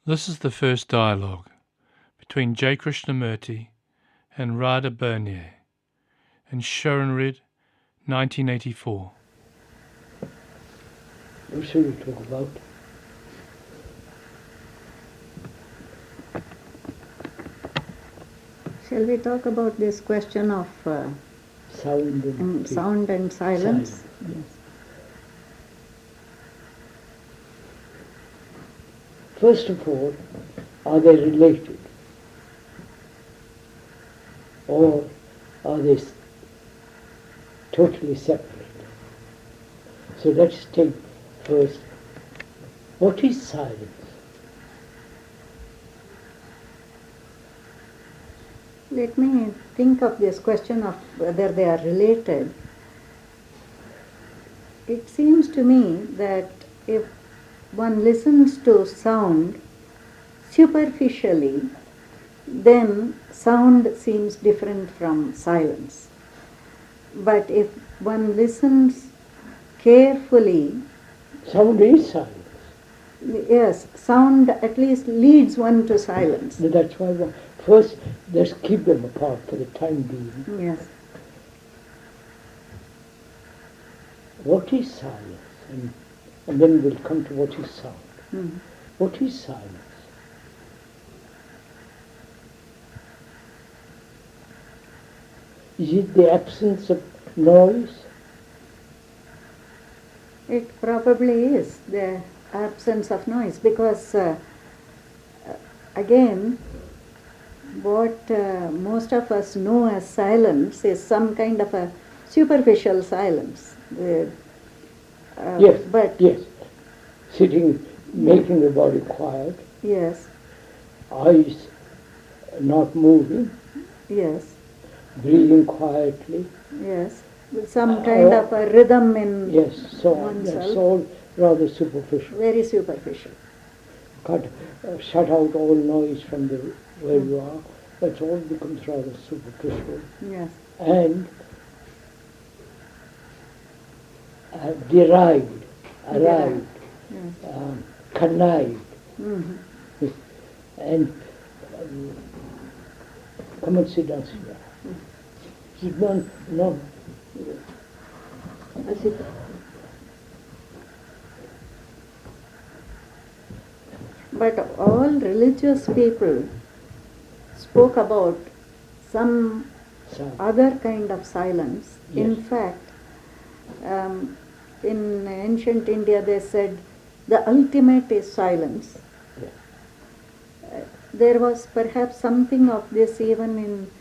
This is the first dialogue between J. Krishnamurti and Radha Burnier in Schönried, 1984. What shall we talk about? Shall we talk about this question of Sound and sound and silence? Silence. Yes. First of all, are they related? Or are they totally separate? So let's take first, what is silence? Let me think of this question of whether they are related. It seems to me that if one listens to sound superficially, then sound seems different from silence. But if one listens carefully, Sound is silence. yes, sound at least leads one to silence. That's why first let's keep them apart for the time being. Yes. What is silence? And then we'll come to what is sound. Mm. What is silence? Is it the absence of noise? It probably is the absence of noise because, again, what most of us know as silence is some kind of a superficial silence. Yes, But yes. Sitting, making the body quiet, yes, eyes not moving, yes, breathing quietly. yes, with some kind of a rhythm in Yes, so on. That's oneself. all rather superficial. Very superficial. Shut out all noise from where you are. That all becomes rather superficial. Yes, And derived, arrived, yes. connived. Mm-hmm. And come and sit down, sit down. Sit down, no. Sit down. But all religious people spoke about some Sound. other kind of silence. Yes. In fact, in ancient India they said the ultimate is silence. Yeah. There was perhaps something of this even in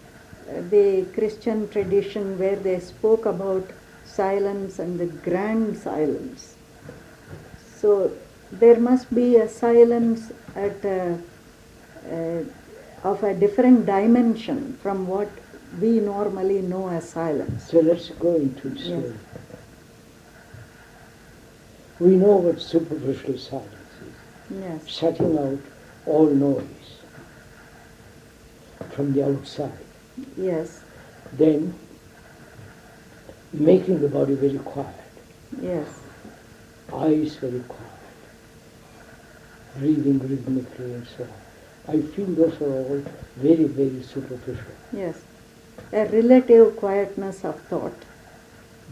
the Christian tradition where they spoke about silence and the grand silence. So there must be a silence at of a different dimension from what we normally know as silence. So let's go into it slowly. Yes. We know what superficial silence is. Yes. Shutting out all noise from the outside. Yes. Then making the body very quiet. Yes. Eyes very quiet. Breathing rhythmically and so on. I feel those are all very, very superficial. Yes. A relative quietness of thought.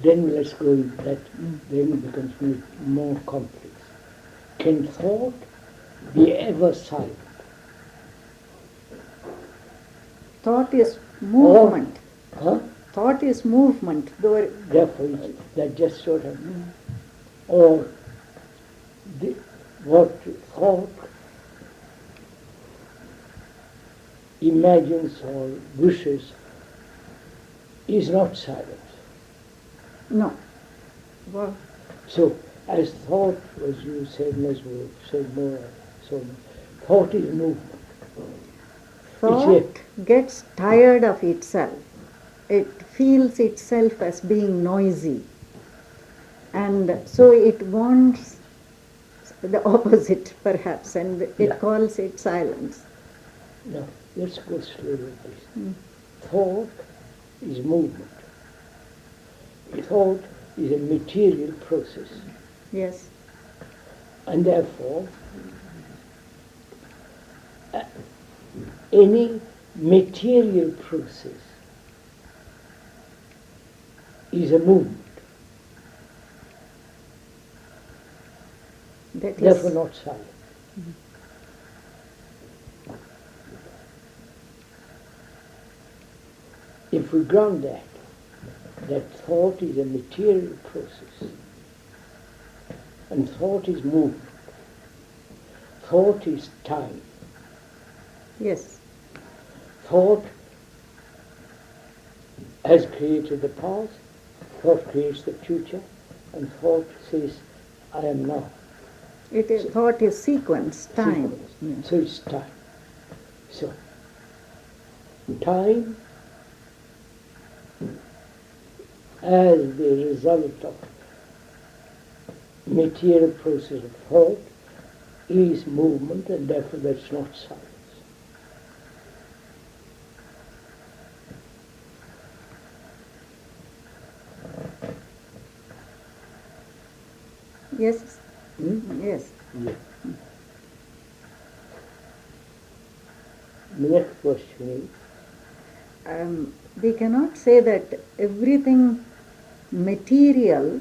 Then let's go into that, then it becomes more complex. Can thought be ever silent? Thought is movement. Huh? Thought is movement. Though Therefore, that just sort of, or what thought imagines or wishes is not silence. no. Well, So, as thought, as you said, as we said more, so thought is movement. thought gets tired of itself. It feels itself as being noisy. And so it wants the opposite, perhaps, and it Yeah. calls it silence. Now, let's go slowly with this. Thought is movement. Thought is a material process. Yes. And therefore, any material process is a movement, That therefore is, not silent. If we ground that thought is a material process, and thought is movement, thought is time, yes, thought has created the past, thought creates the future, and thought says, I am now. thought is sequence, time. Sequence. Yes. So it's time. So, time as the result of material process of thought is movement, and therefore that's not silence. Yes, Hmm? yes. Yeah. The next question is, We cannot say that everything material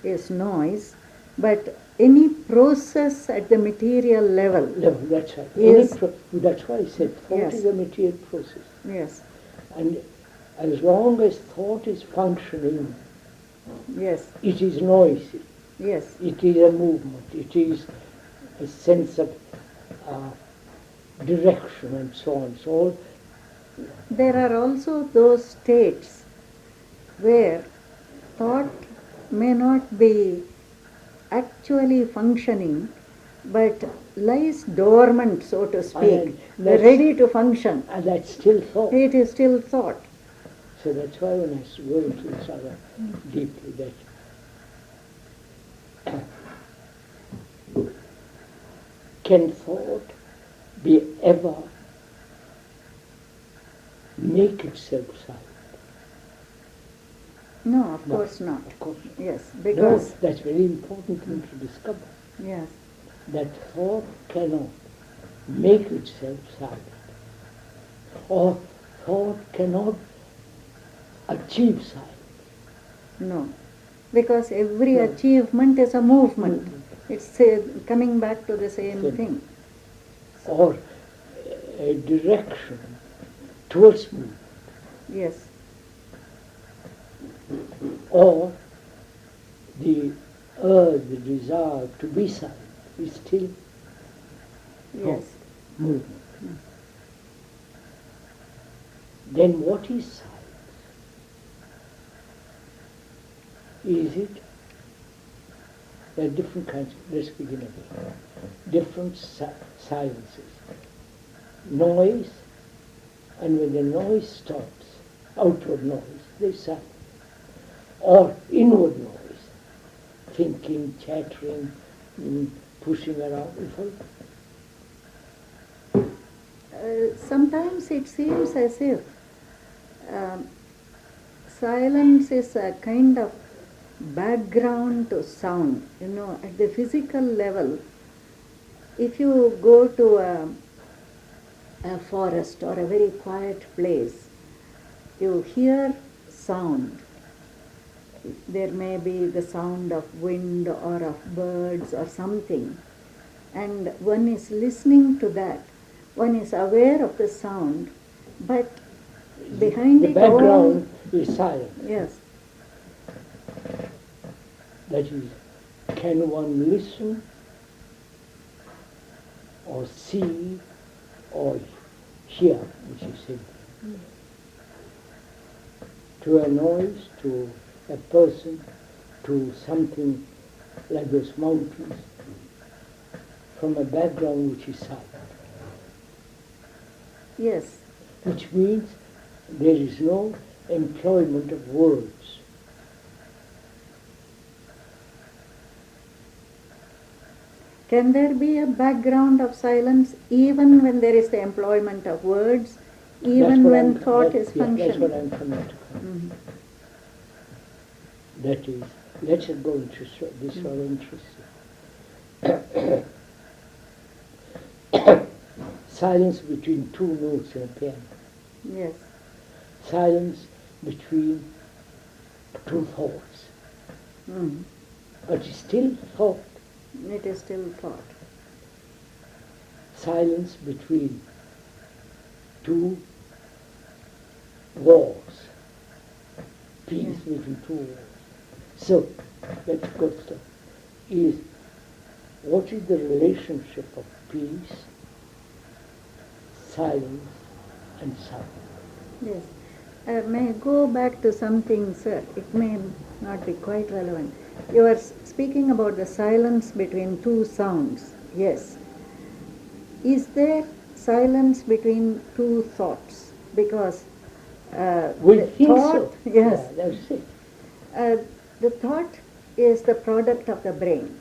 is noise, but any process at the material level. no, that's right. Yes. That's why I said thought Yes. is a material process. Yes, And as long as thought is functioning, yes, it is noisy. yes, It is a movement. It is a sense of direction and so on. So There are also those states where thought may not be actually functioning, but lies dormant, so to speak, And that's- ready to function. and that's still thought. It is still thought. So that's why when I go into this other deeply, that can thought be ever make itself silent? No, of No, course not. Of course. Yes, No, because that's very important thing to discover. yes, That thought cannot make itself silent, or thought cannot achieve silence. no, because every No. achievement is a movement. It's coming back to the same Same. thing. Or a direction towards movement, Yes, or the urge, the desire to be silent is still yes. movement. Then what is silence? Is it? There are different kinds. Let's begin again. Different silences. Noise, and when the noise stops, outward noise, there's silence. Or inward noise, thinking, chattering, pushing around. Sometimes it seems as if silence is a kind of background to sound. You know, at the physical level, if you go to a forest or a very quiet place, you hear sound. There may be the sound of wind or of birds or something, and one is listening to that. One is aware of the sound, but behind The it all, background is silent. yes, That is, can one listen or see or hear, which is simple, to a noise, to a person, to something like those mountains, from a background which is silent, yes, which means there is no employment of words. Can there be a background of silence even when there is the employment of words, even when thought is functioning? That's what I'm coming to. Mhm. That is, let's go into this very interesting. silence between two notes in a piano, Yes. silence between two thoughts, Mm. but it's still thought, It is still thought. silence between two walls, peace between two walls. So, let's go to is what is the relationship of peace, silence, and sound? Yes. May I go back to something, sir? It may not be quite relevant. You are speaking about the silence between two sounds. Yes. Is there silence between two thoughts? Because We the think thought, so. yes, Yeah, that's it. the thought is the product of the brain.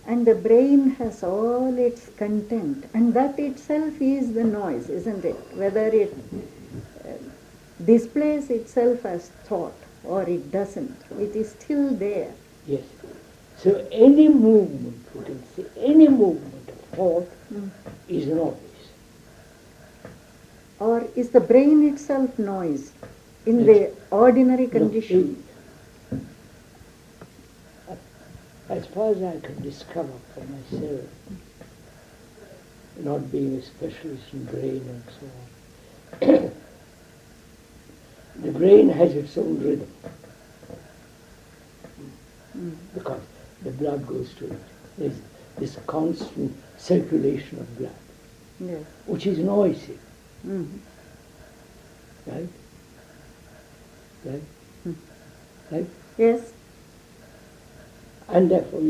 And the brain has all its content, and that itself is the noise, isn't it? Whether it displays itself as thought or it doesn't, it is still there. Yes. So any movement, you can say, any movement of thought is noise. Or is the brain itself noise in the ordinary condition? As far as I can discover for myself, not being a specialist in brain and so on, the brain has its own rhythm because the blood goes to it. There's this constant circulation of blood, Yes. which is noisy, Mhm. right? Right? Right? Yes. And therefore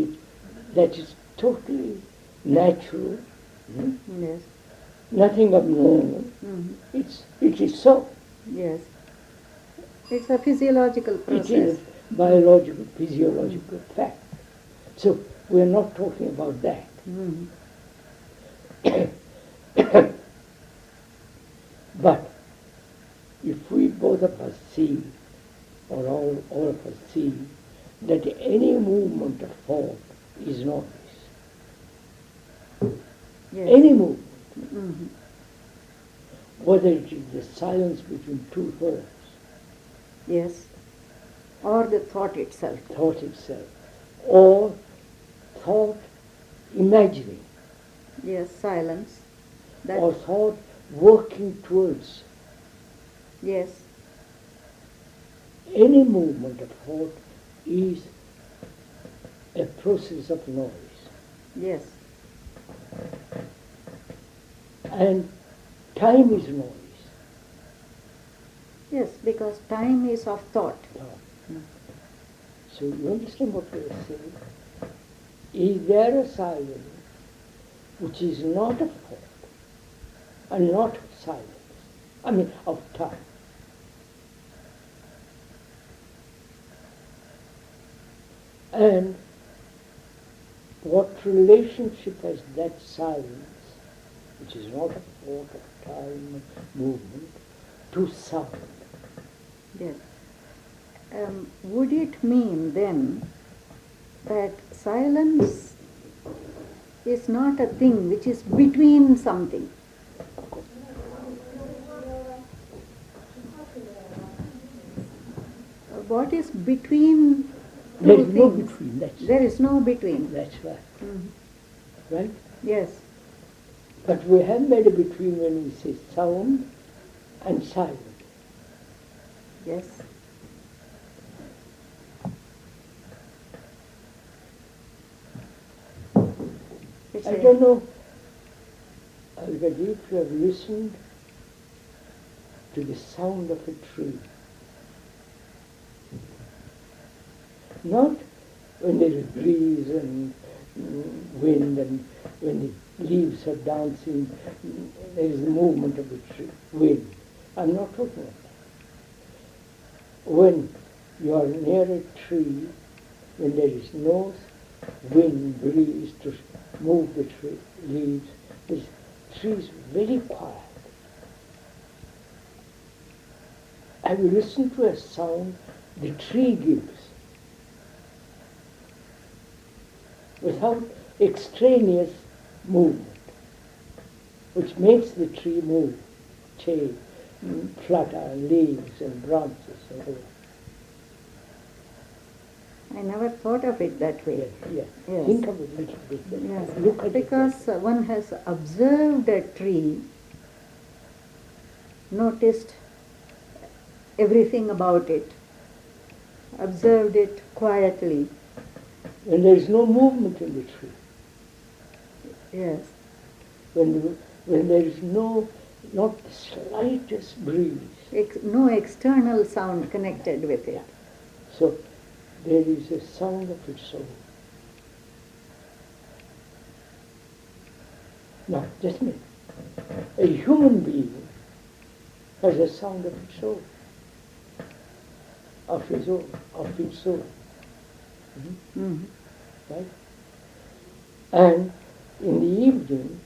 that is totally natural, Yes. nothing abnormal. Mhm. It is so. Yes. It's a physiological It process. is biological, physiological fact. So we're not talking about that. Mhm. But if we both of us see, or all of us see, that any movement of thought is noise. Yes. Any movement, Mhm. whether it is the silence between two thoughts, Yes. Or the thought itself. thought itself, or thought imagining, Yes. Silence. That. or thought working towards, Yes. any movement of thought is a process of noise. Yes. And time is noise. Yes. Because time is of thought. So you understand what we are saying? Is there a silence which is not of thought and not of silence? I mean, of time. And what relationship has that silence, which is not of thought, of time, movement, to sound? Yes. Would it mean then that silence is not a thing which is between something? What is between two There is no things? between, There is no between. that's right. Mhm. Right? Yes. But we have made a between when we say sound and silence. Yes. It's I a- don't know, but if you have listened to the sound of a tree, not when there is breeze and wind and when the leaves are dancing, there is the movement of the tree, wind. I'm not talking about that. When you are near a tree, when there is no wind, breeze to move the tree, leaves, the tree is very quiet. Have you listened to a sound the tree gives without extraneous movement, which makes the tree move, change, flutter, leaves and branches and all. I never thought of it that way. Yes. Yes. Think of it a little bit. Yes. Look at Because it. one has observed a tree, noticed everything about it, observed it quietly. When there is no movement in the tree, Yes. when there is not the slightest breeze, No external sound connected with it. so there is a sound of its own. Now, just a minute. A human being has a sound of its own, of its own. Mhm. Right? And in the evening,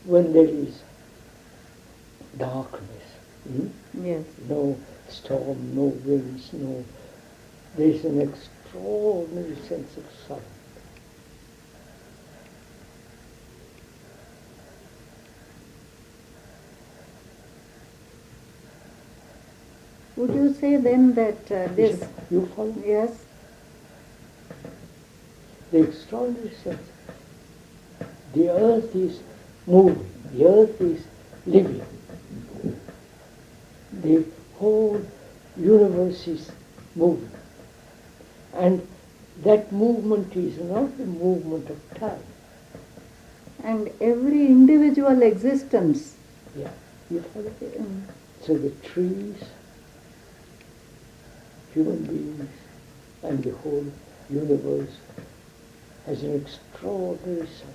when there is darkness, Yes. no storm, no winds, there is an extraordinary sense of sound. Would you say then that this... You follow? Yes. The extraordinary sense. The earth is moving, the earth is living. The whole universe is moving. And that movement is not the movement of time. And every individual existence. Yeah, you follow? So the trees, human beings, and the whole universe has an extraordinary sound.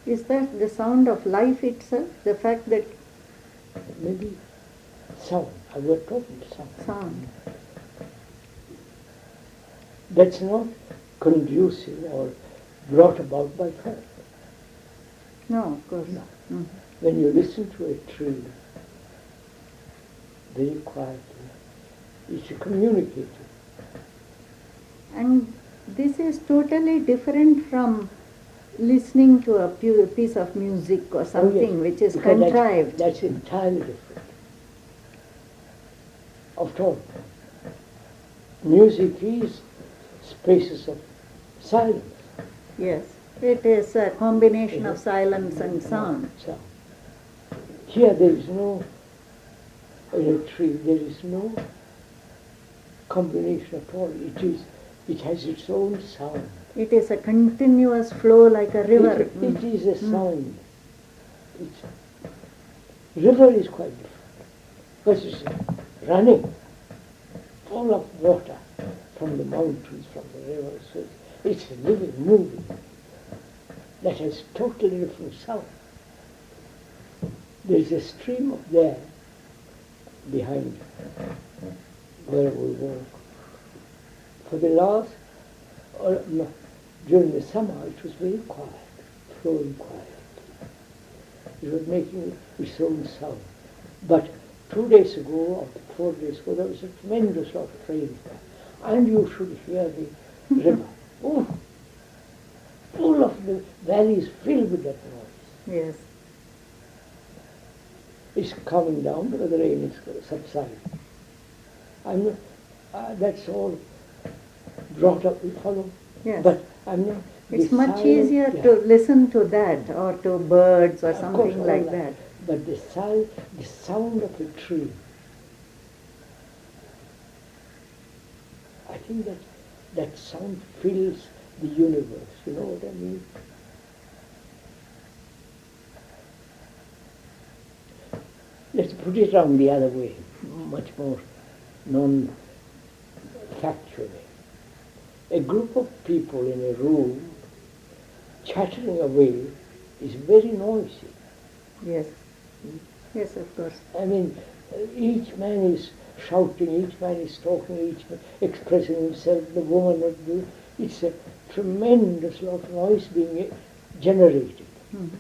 Is that the sound of life itself? The fact that Maybe sound. I was talking sound. sound. That's not conducive or brought about by thought. No, of course. No. Mhm. When you listen to a tree very quietly, it's a communicator. And this is totally different from listening to a piece of music or something which is Because contrived. That's entirely different. After all, music is spaces of silence. Yes. It is a combination of silence and sound. Sound. Here there is no, in a tree, there is no combination at all. It has its own sound. It is a continuous flow like a river. It is a sound. River is quite different. Because it's running, full of water from the mountains, from the rivers. So it's living, moving. That has totally different sound. There's a stream up there behind where we walk. For the last, during the summer, it was very quiet, flowing quiet. It was making its own sound. But 2 days ago, or 4 days ago, there was a tremendous lot of rain there. And you should hear the river. Oh, full of the valleys filled with that noise. Yes. It's coming down because the rain is subsiding. That's all brought up, you follow? Yes. But I'm not. It's much easier to listen to that or to birds or Of course, something all like that. But the sound of a tree, I think that sound fills the universe. You know what I mean? Let's put it on the other way, much more non-factually. A group of people in a room chattering away is very noisy. Yes. Yes, of course. I mean, each man is shouting, each man is talking, each man expressing himself, the woman would do. It's a tremendous lot of noise being generated. Mhm.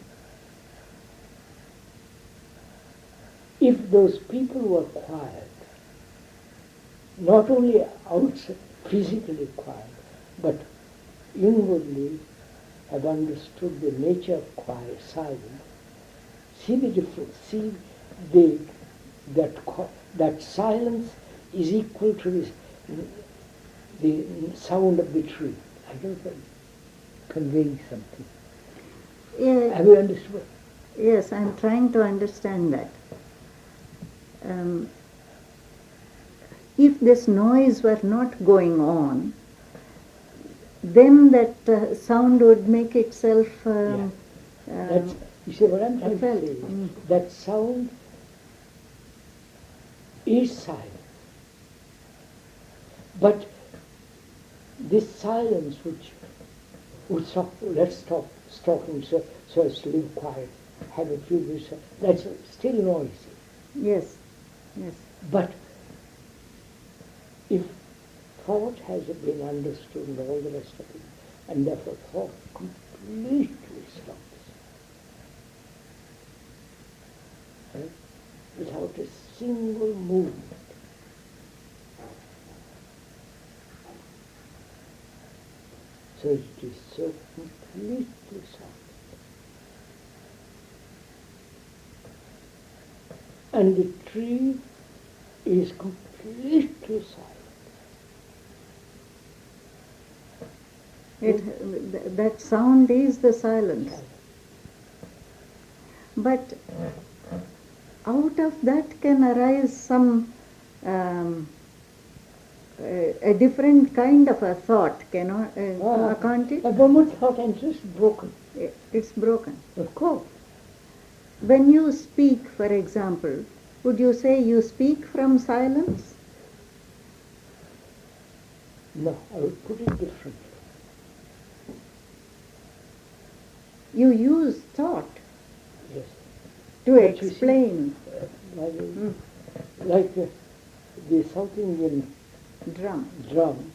If those people were quiet, not only outside, physically quiet, but inwardly have understood the nature of quiet silence, see the difference, see that silence is equal to the sound of the tree. I don't know, conveying something. Yeah. Have you understood? Yes, I'm trying to understand that. If this noise were not going on, then that sound would make itself That's, you see what I'm trying felt. to say is that sound is silent. But this silence which would stop, let's stop talking so as to live quiet, have a few minutes, that's still noisy. Yes, yes. But if thought has been understood and all the rest of it, and therefore thought completely stops, right? Without a single movement. So it is so completely silent. And the tree is completely silent. That sound is the silence. But out of that can arise some a different kind of a thought, can't it? A moment thought and just broken. It's broken. Of course. When you speak, for example, would you say you speak from silence? No, I would put it differently. You use thought Yes. to But you see, explain. Like the South Indian Drum. drum,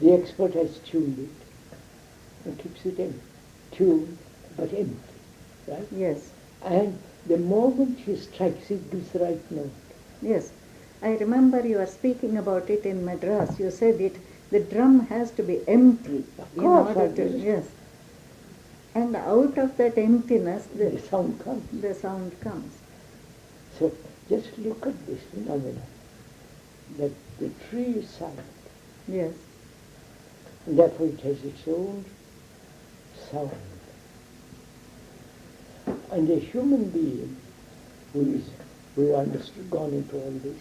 the expert has tuned it and keeps it empty, tuned but empty, right? Yes, And the moment he strikes it, gives the right note. yes. I remember you were speaking about it in Madras. You said the drum has to be empty Of in course, order to, yes. And out of that emptiness, The sound comes. the sound comes. So just look at this phenomenon, that the tree is silent, Yes, and therefore it has its own sound. And a human being who has gone into all this,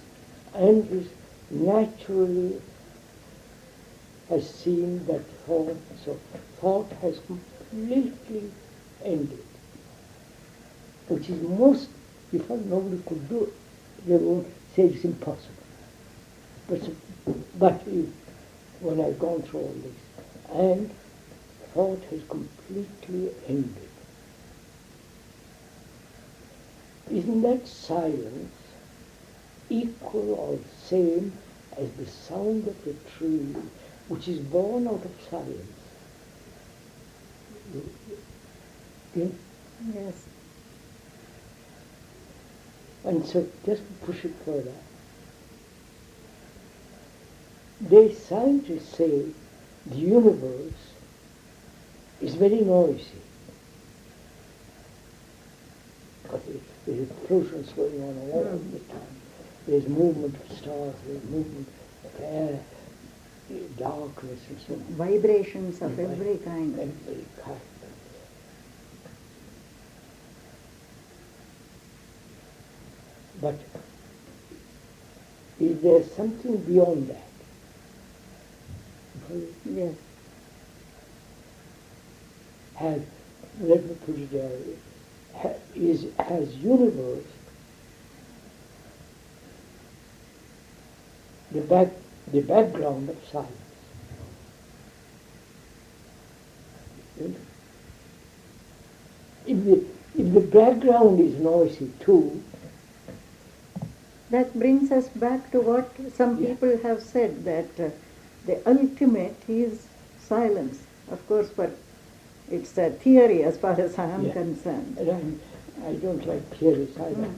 and is naturally has seen that thought has completely ended, which is most, before nobody could do it, they would say it's impossible. But when I've gone through all this, and thought has completely ended, isn't that silence equal or same as the sound of the tree, which is born out of silence? Yeah? yes. And so just to push it further, scientists say the universe is very noisy. Because there's explosions going on all the time. There's movement of stars, there's movement of air, darkness and so on. Vibrations of every kind. Every kind. But is there something beyond that? Yes. Let me put it has universe the background of science? If the background is noisy too, That brings us back to what some people have said, that the ultimate is silence. Of course, but it's a theory as far as I am concerned. and I don't like theories either.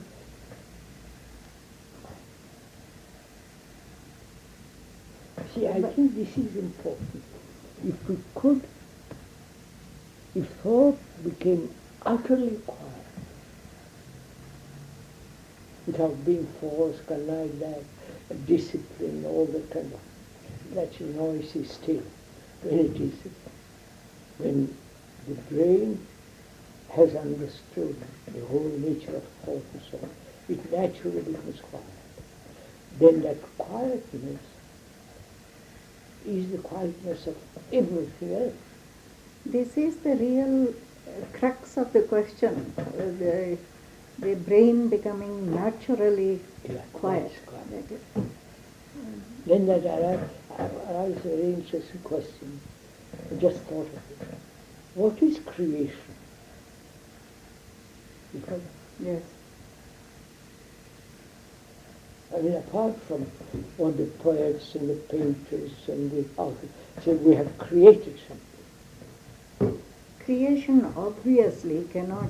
See, I think this is important. If we could if thought became utterly quiet, without being forced, connived at, discipline, all that kind of, that noise is still. When the brain has understood the whole nature of thought and so on, it naturally becomes quiet. Then that quietness is the quietness of everything else. This is the real crux of the question, the brain becoming naturally quiet. Then that arises a very interesting question. I just thought of it. What is creation? Because, Yes. I mean, apart from what the poets and the painters and the artists say, we have created something. Creation obviously cannot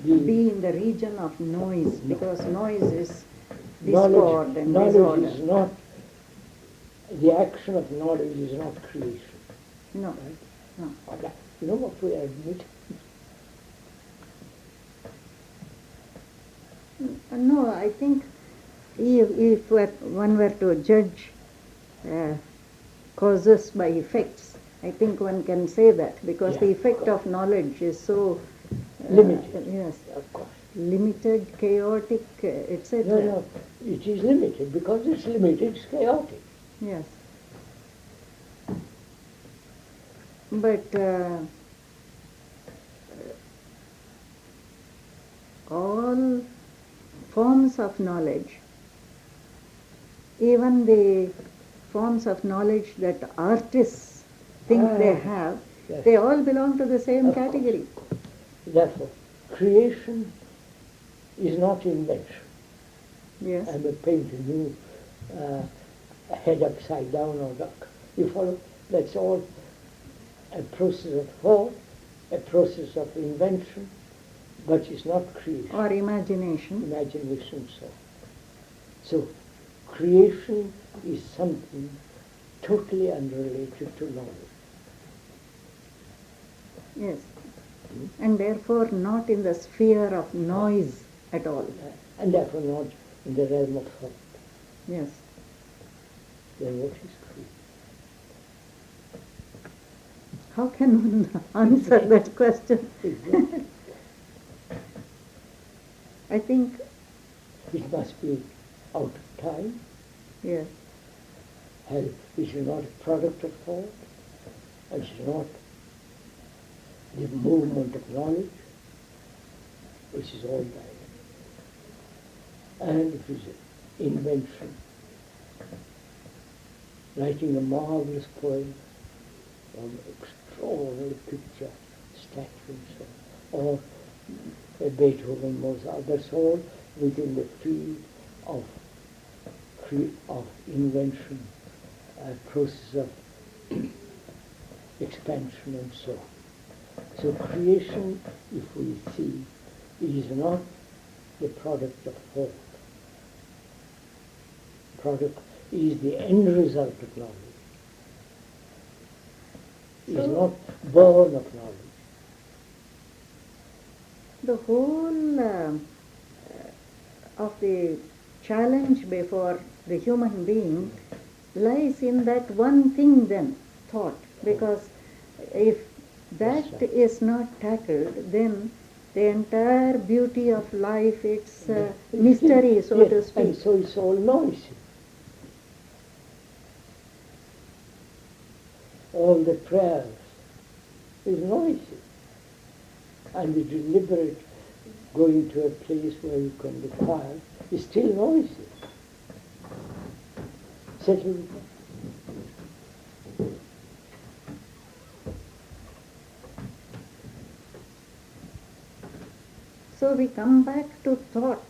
be in the region of noise, because noise is discord and knowledge disorder. is not, the action of knowledge is not creation. No, Right? no. You know what we admit? No, I think if one were to judge causes by effects, I think one can say that, because the effect of knowledge is so limited. Yes, Of course. limited, chaotic, etc. No, it is limited. Because it's limited, it's chaotic. Yes. But all forms of knowledge, even the forms of knowledge that artists think they have, yes. they all belong to the same category. Therefore, creation is not invention. Yes. I'm a painter, you head upside down or duck. You follow? That's all a process of thought, a process of invention, but it's not creation. Or imagination. Imagination, so creation is something totally unrelated to knowledge. Yes. And therefore not in the sphere of noise at all. And therefore not in the realm of thought. Yes. Then what is creation? How can one answer that question? Exactly. I think, It must be out of time. yes. It is not a product of thought. It is not the movement of knowledge. It is all direct. And it is invention. Writing a marvelous poem, or an extraordinary picture, statue and so on, or a Beethoven, Mozart, that's all within the field of invention, a process of expansion and so on. So creation, if we see, is not the product of thought. Product is the end result of knowledge. It is not born of knowledge. The whole of the challenge before the human being lies in that one thing then, thought. Because if that is not tackled, then the entire beauty of life, its mystery, so to speak. And so it's all noisy. All the prayers is noisy. And the deliberate going to a place where you can be quiet is still noisy. Settle with that. So we come back to thought.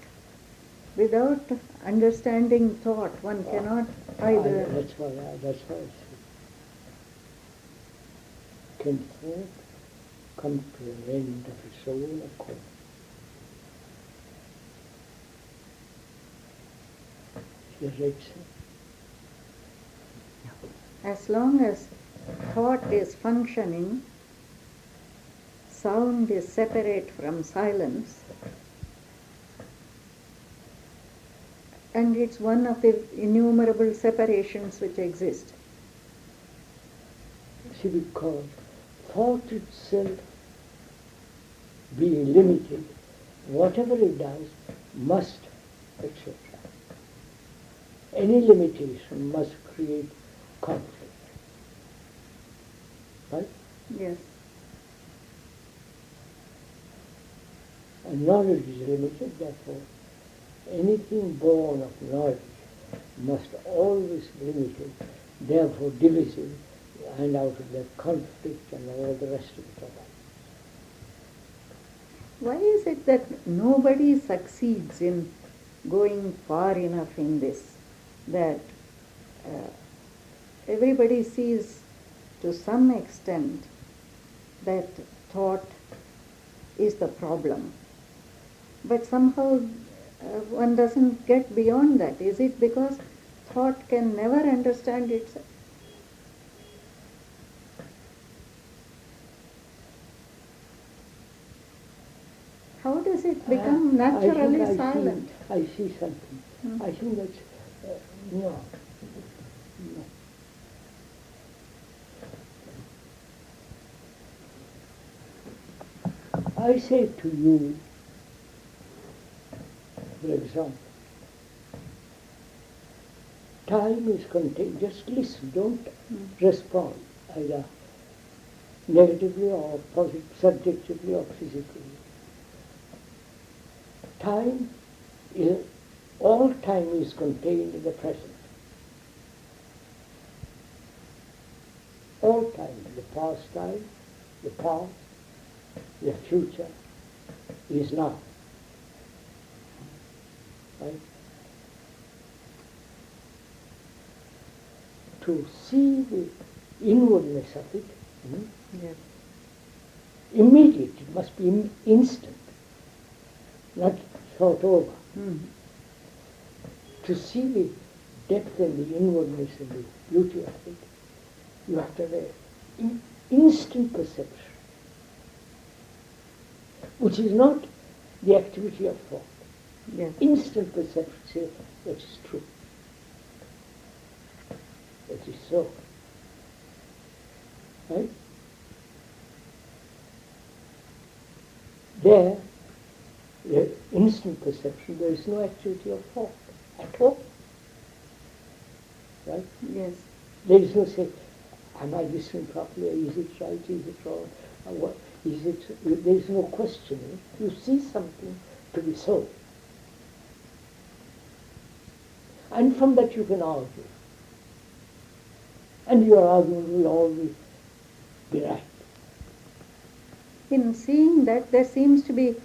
Without understanding thought, one cannot either. That's why I say. Can thought come to an end of its own accord? You read so? As long as thought is functioning, sound is separate from silence, and it's one of the innumerable separations which exist. See, because thought itself being limited, whatever it does must, etc. Any limitation must create conflict. Right? Yes. And knowledge is limited, therefore anything born of knowledge must always be limited, therefore divisive, and out of that conflict and all the rest of it arises. Why is it that nobody succeeds in going far enough in this, that everybody sees to some extent that thought is the problem, but somehow one doesn't get beyond that? Is it because thought can never understand itself? How does it become naturally silent? I see something. I think that's, no. I say to you, for example, time is contained. Just listen, don't respond either negatively or subjectively or physically. Time is, all time is contained in the present. All time, the past time, the past, the future is now. Right? To see the inwardness of it, Yes. immediate, it must be instant, not thought over. To see the depth and the inwardness and the beauty of it, you have to have an instant perception, which is not the activity of thought. Yes. Instant perception says that is true. That is so. Right? There, the instant perception, there is no activity of thought at all. Right? Yes. There is no say, am I listening properly? Is it right? Is it wrong? What is it? There is no questioning. You see something to be so. And from that you can argue. And your argument will always be right. In seeing that, there seems to be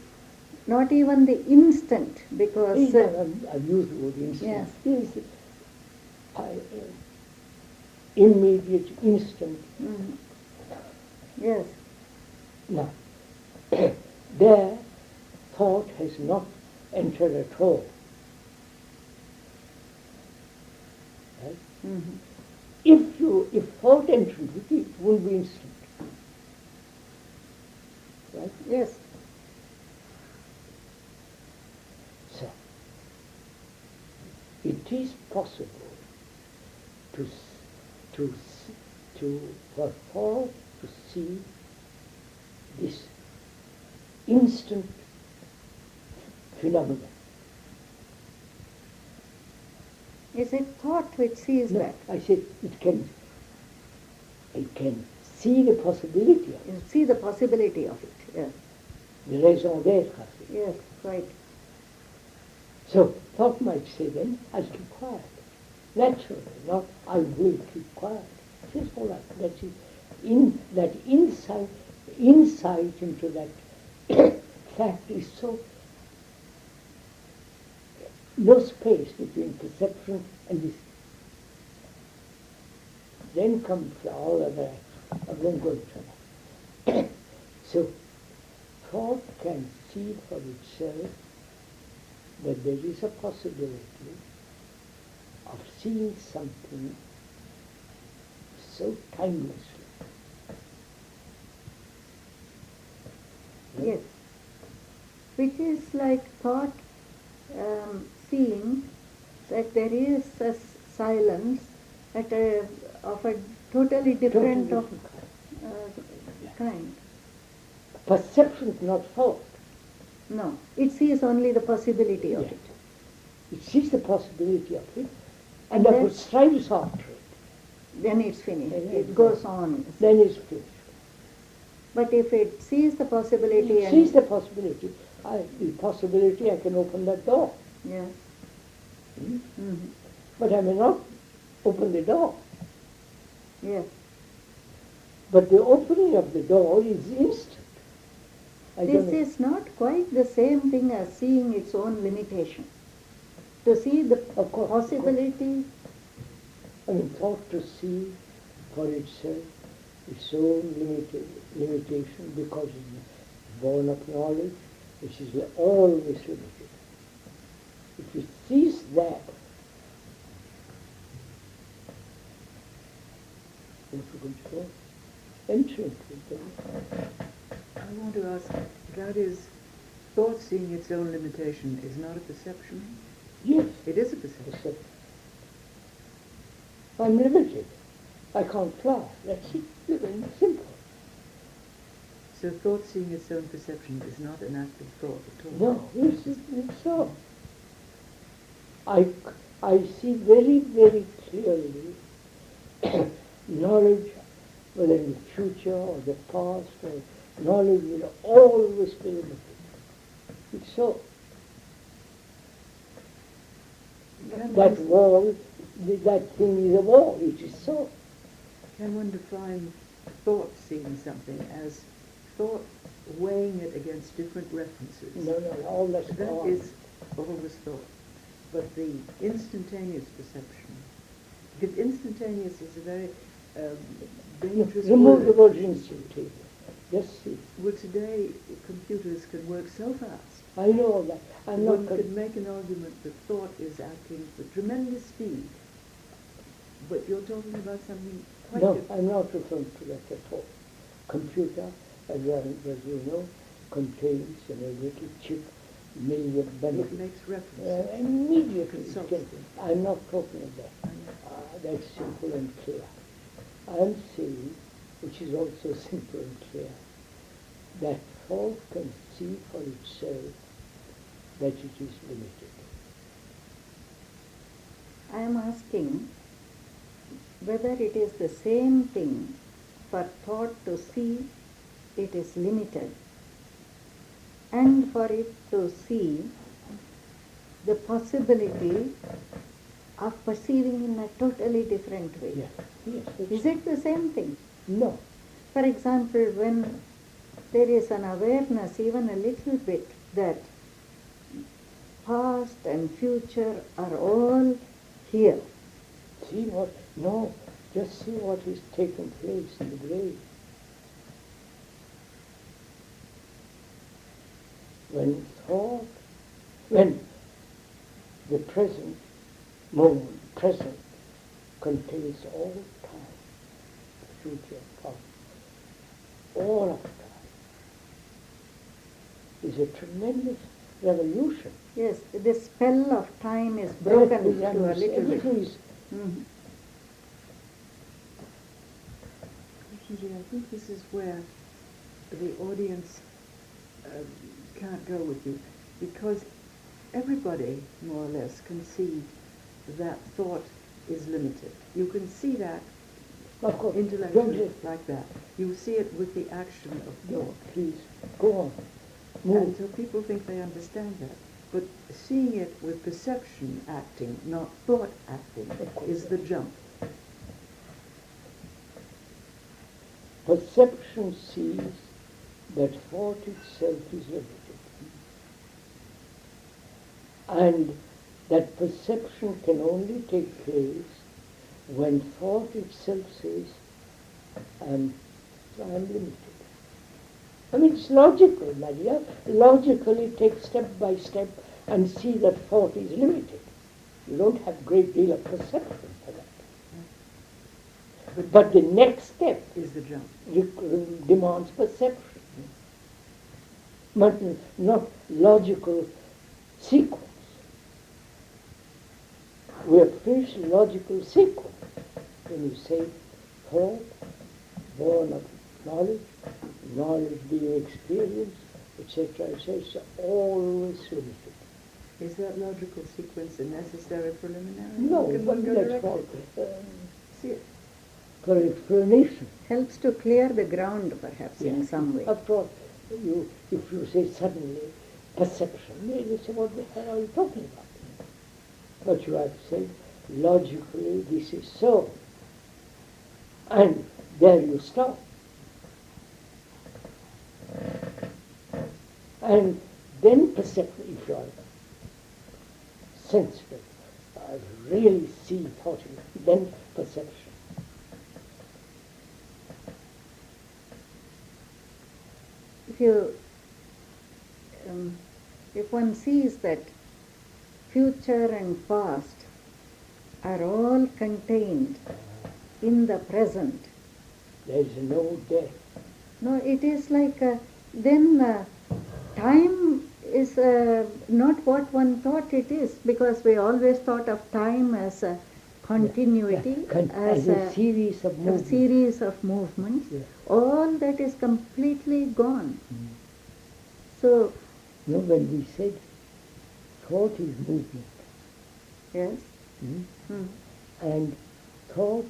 not even the instant, because... I've used the word instant. Yes. There is immediate, instant. Yes. Now, there, thought has not entered at all. Right? If thought entered, it wouldn't be instant. Right? Yes. So, it is possible for thought to see this instant phenomenon. Is it thought which sees No, that? I said it can see the possibility of it. You see the possibility of it. Yes. The raison d'être. Yes, right. So thought might say then, I'll keep quiet. Naturally, not I will keep quiet. It says all right. That is that insight into that fact is so, no space between perception and this. Then comes all other acts. I won't go into that. So thought can see for itself that there is a possibility of seeing something so timelessly. Yes. Which is like thought seeing that there is a silence at of a totally different Totally kind. Perception is not thought. No, it sees only the possibility of Yes. it. It sees the possibility of it, And and then- therefore strives after it. Then it's finished. Yeah, It yeah. goes on. Then it's finished. But if it sees the possibility It and sees the possibility. I can open that door. yes. Hmm? Mhm. But I may not open the door. Yes. But the opening of the door is instant. This is not quite the same thing as seeing its own limitation. To see the Of course. possibility, Thought to see for itself its own limitation because it's born of knowledge, which is always limited. If it sees that, what you can say, enter into it. I want to ask, that is, thought seeing its own limitation is not a perception? Yes, It is a perception. except I'm limited. I can't fly. That's it. Very simple. So thought seeing its own perception is not an act of thought at all? No, it's so. I see very, very clearly knowledge, whether in the future or the past, or knowledge will always be limited. It's so. That wall, that thing is a wall. It is so. Can one define thought seeing something as thought weighing it against different references? No, all that's That gone. is always thought. But the instantaneous perception, because instantaneous is a very dangerous Remove word. the word instantaneous. Just see. Well, today computers can work so fast. I know that. I'm not One con- could make an argument that thought is acting with tremendous speed. But you're talking about something quite No, different. I'm not referring to that at all. Computer, as you know, contains in a little chip million It benefits. makes reference. Immediately, it Consults. can- I'm not talking of that. That's simple and clear. I'm saying, which is also simple and clear, that thought can see for itself that it is limited. I am asking whether it is the same thing for thought to see it is limited and for it to see the possibility of perceiving in a totally different way. Yes. Is it the same thing? No. For example, when there is an awareness, even a little bit, that past and future are all here. See what? No. Just see what is taking place in the grave. When the present moment, present, contains all time, future, past, all of time, is a tremendous revolution. Yes, the spell of time is broken to a little bit. Everything is Mhm. I think this is where the audience can't go with you, because everybody, more or less, can see that thought is limited. You can see that of course. intellectually Don't like that. You see it with the action of thought. please, go on. And Move. so people think they understand that. But seeing it with perception acting, not thought acting, Of course. is the jump. Perception sees that thought itself is limited. And that perception can only take place when thought itself says, I'm limited. It's logical, my dear. Logically take step by step and see that thought is limited. You don't have a great deal of perception for that. But the next step Is the jump. demands perception. not logical sequence. We have finished logical sequence. When you say thought, born of knowledge, knowledge being experienced, etc., etc., it's always limited. Is that logical sequence a necessary preliminary? No, Can but one go that's directly? See it. for explanation. Helps to clear the ground, perhaps, in some way. Of course, if you say suddenly perception, they say, what the hell are you talking about? But you have said, logically, this is so. And there you stop. And then perception, if you are sensitive, really see thought, then perception. If one sees that future and past are all contained in the present, There is no death. no, it is like then time is not what one thought it is, because we always thought of time as a continuity, As a series of a movements. series of movements. Yeah. All that is completely gone. So, You know, when we said thought is movement, yes. and thought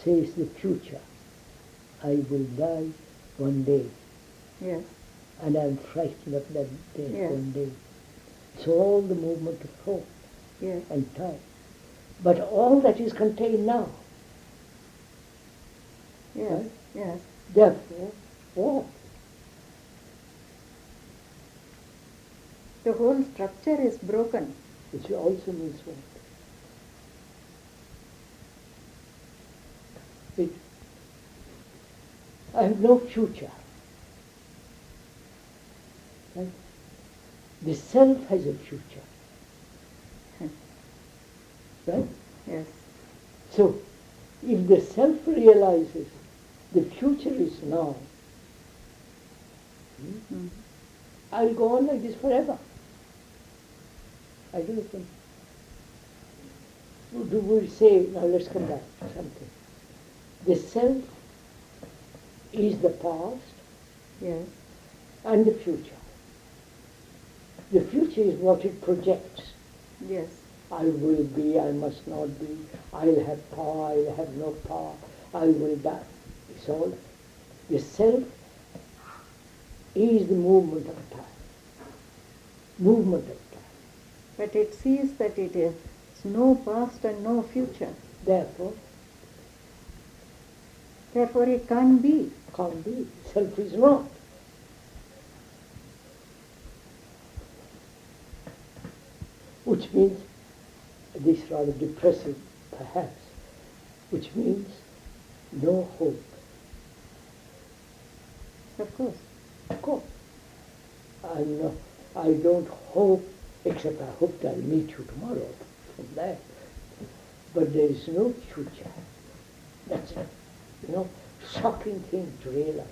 says the future, I will die one day, Yes, and I'm frightened of that day, Yes. one day. It's all the movement of thought yes, and time. But all that is contained now. yes, Right? yes. Therefore, what? The whole structure is broken. Which also means what? I have no future. Right? The self has a future. Right? Yes, So, if the self realizes the future is now, I'll go on like this forever. I don't think. Do we say, now let's come back to something. The self is the past yes, and the future. The future is what it projects. yes, I will be, I must not be, I'll have power, I'll have no power, I will die. It's all. The self is the movement of time. Movement of time. but it sees that it is no past and no future. Therefore, Therefore it can't be. can't be. Self is not. Which means, this rather depressing perhaps, which means no hope. Of course. Of course. I don't hope, except I hope that I'll meet you tomorrow from that. But there is no future. That's a, shocking thing to realize.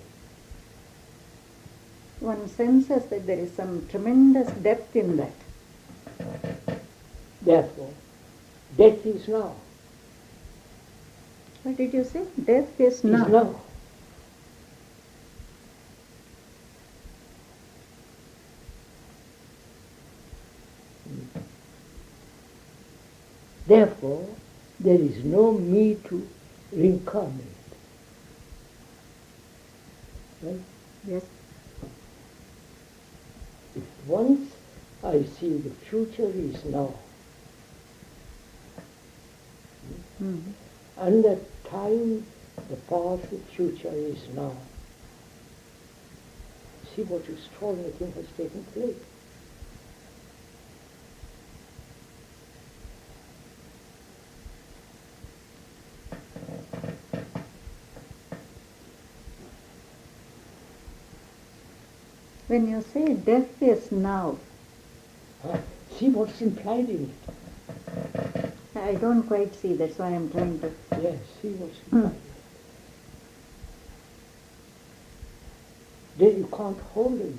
One senses that there is some tremendous depth in that. Therefore, death is now. What did you say? Death is Is now. now. Therefore, there is no me to reincarnate. Right? Yes. If once I see the future is now, and the time, the past, the future is now, see what extraordinary thing has taken place. When you say death is now, See what's implied in it. I don't quite see, that's why I'm trying to. Yes, see what's implied in it. Then you can't hold it.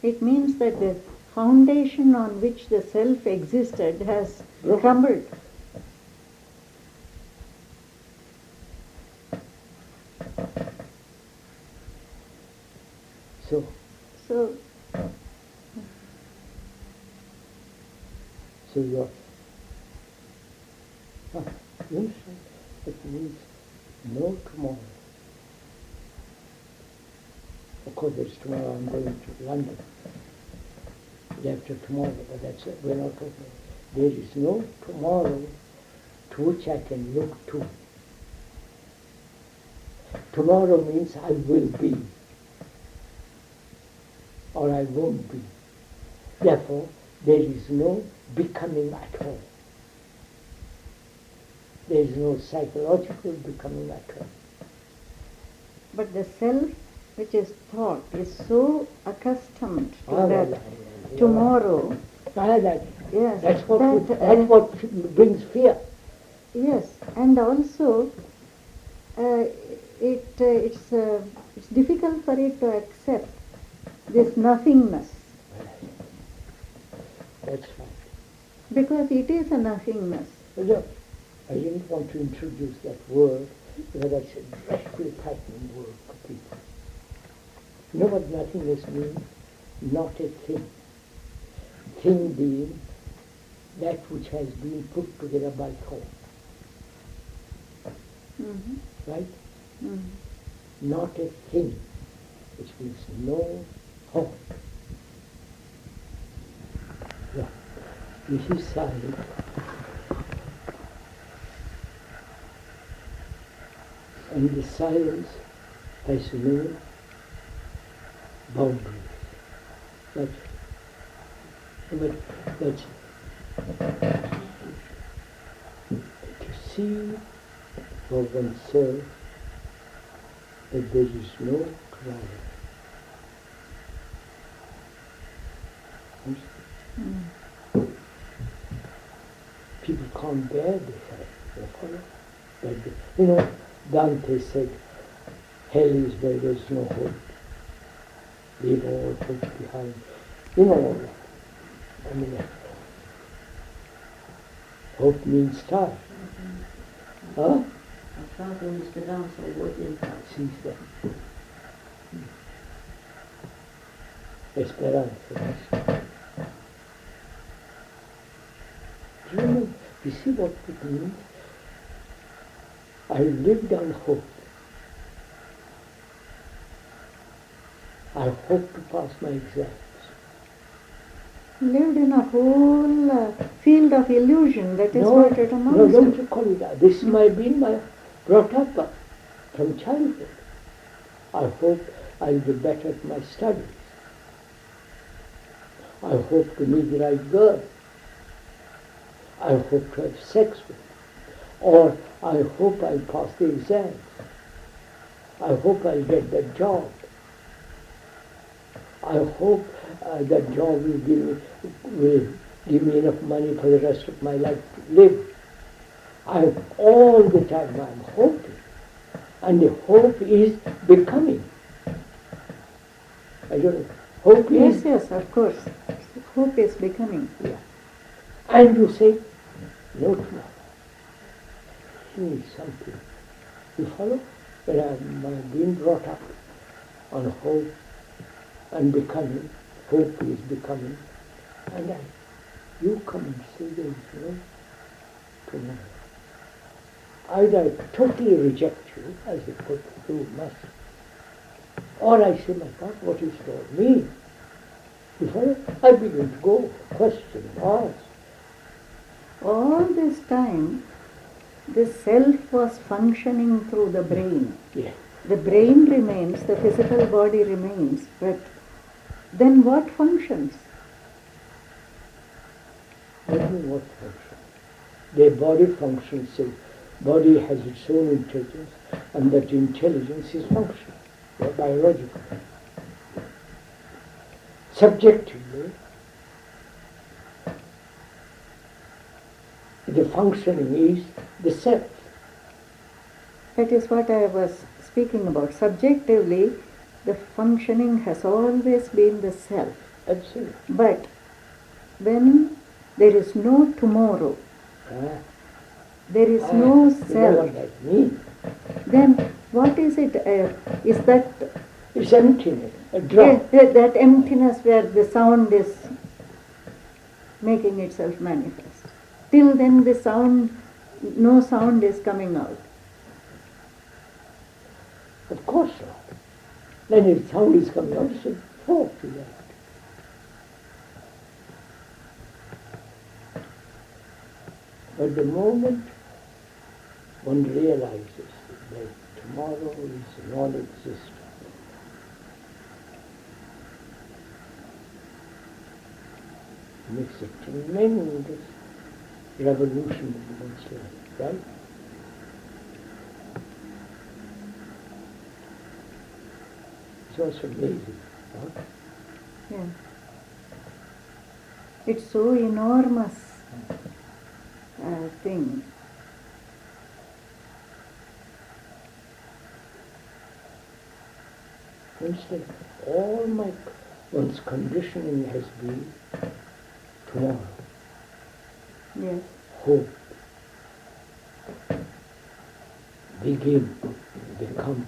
It means that the foundation on which the self existed has crumbled. So, So, you're, you understand? It means no tomorrow. Of course, there's tomorrow I'm going to London. Day after tomorrow, but that's it. We're not talking. There is no tomorrow to which I can look to. Tomorrow means I will be, or I won't be. Therefore, there is no becoming at all. There is no psychological becoming at all. but the self which is thought is so accustomed to that tomorrow. Yes, Yes, that's what brings fear. Yes, and also it's difficult for it to accept this nothingness, That's right. because it is a nothingness. Look, I didn't want to introduce that word because that's a dreadfully frightening word for people. You know what nothingness means? Not a thing. Thing being that which has been put together by thought. Mm-hmm. Right? Mm-hmm. Not a thing, which means no thought. Yeah. This is silent. And the silence has no boundaries. That's to see for oneself that there is no cry. People can't bear the sight. You know, Dante said, hell is where there is no hope. Leave all hope behind. You know all that. I mean, hope means star. Huh? Afate un speranza o vuoi entrare. Sí, Esperanza. Do you know, you see what it means? I lived on hope. I hope to pass my exams. Lived in a whole field of illusion, that is No, what it amounts no, to. don't you call it that. This might be my brought up from childhood. I hope I'll be better at my studies. I hope to meet the right girl. I hope to have sex with her. Or I hope I'll pass the exams. I hope I'll get that job. I hope that job will give me enough money for the rest of my life to live. All the time I'm hoping. And the hope is becoming. I don't know. Hope is... Yes, of course. Hope is becoming. Yeah. And you say, no tomorrow. Give me something. You follow? That I've been brought up on hope and becoming. Hope is becoming. And you come and say there is no tomorrow. Either I totally reject you, as you put you must, or I say, my God, what is it all mean? You follow? I begin to go, question, ask. All this time, the self was functioning through the brain. Yeah. The brain remains, the physical body remains, but then what functions? I don't know what function. The body functions, say, body has its own intelligence, and that intelligence is functional, biological. Subjectively, the functioning is the self. That is what I was speaking about. Subjectively, the functioning has always been the self. Absolutely. But when there is no tomorrow, there is no You know self, what that means? then what is it? Is that It's emptiness, a drop. that emptiness where the sound is making itself manifest? Till then the sound, no sound is coming out. Of course not. Then if sound is coming out, it's a thought to that. But the moment one realizes that tomorrow is non-existent, it makes a tremendous revolution in one's life, right? It's also amazing, huh? Yeah. It's so enormous thing. Instead, all one's conditioning has been tomorrow, Yes. hope, begin, become.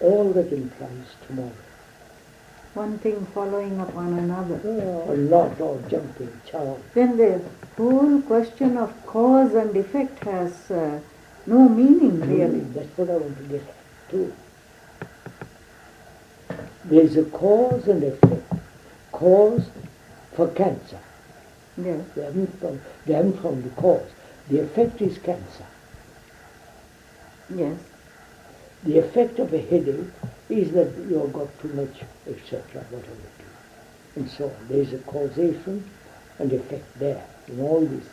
All that implies tomorrow. One thing following upon another. A lot of jumping charge. Then the whole question of cause and effect has no meaning really. That's what I want to get to. There is a cause and effect. Cause for cancer. Yes. They haven't found the cause. The effect is cancer. Yes. The effect of a headache is that you have got too much, etc., whatever it is. And so on. There is a causation and effect there in all these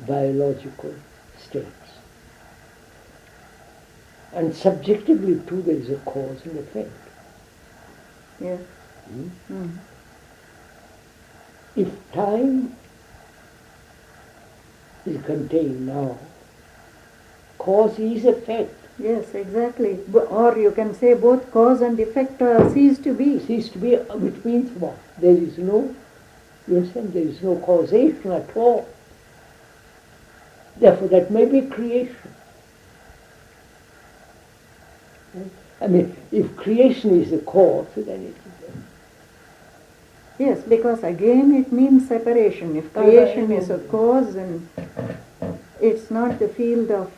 biological states. And subjectively too there is a cause and effect. Yes. If time is contained now, cause is effect. Yes, exactly. Or you can say both cause and effect cease to be. Cease to be, which means what? There is no, you understand, there is no causation at all. Therefore that may be creation. I mean, if creation is the cause, then it is. Yes, because again it means separation. If creation is a cause, and it's not the field of...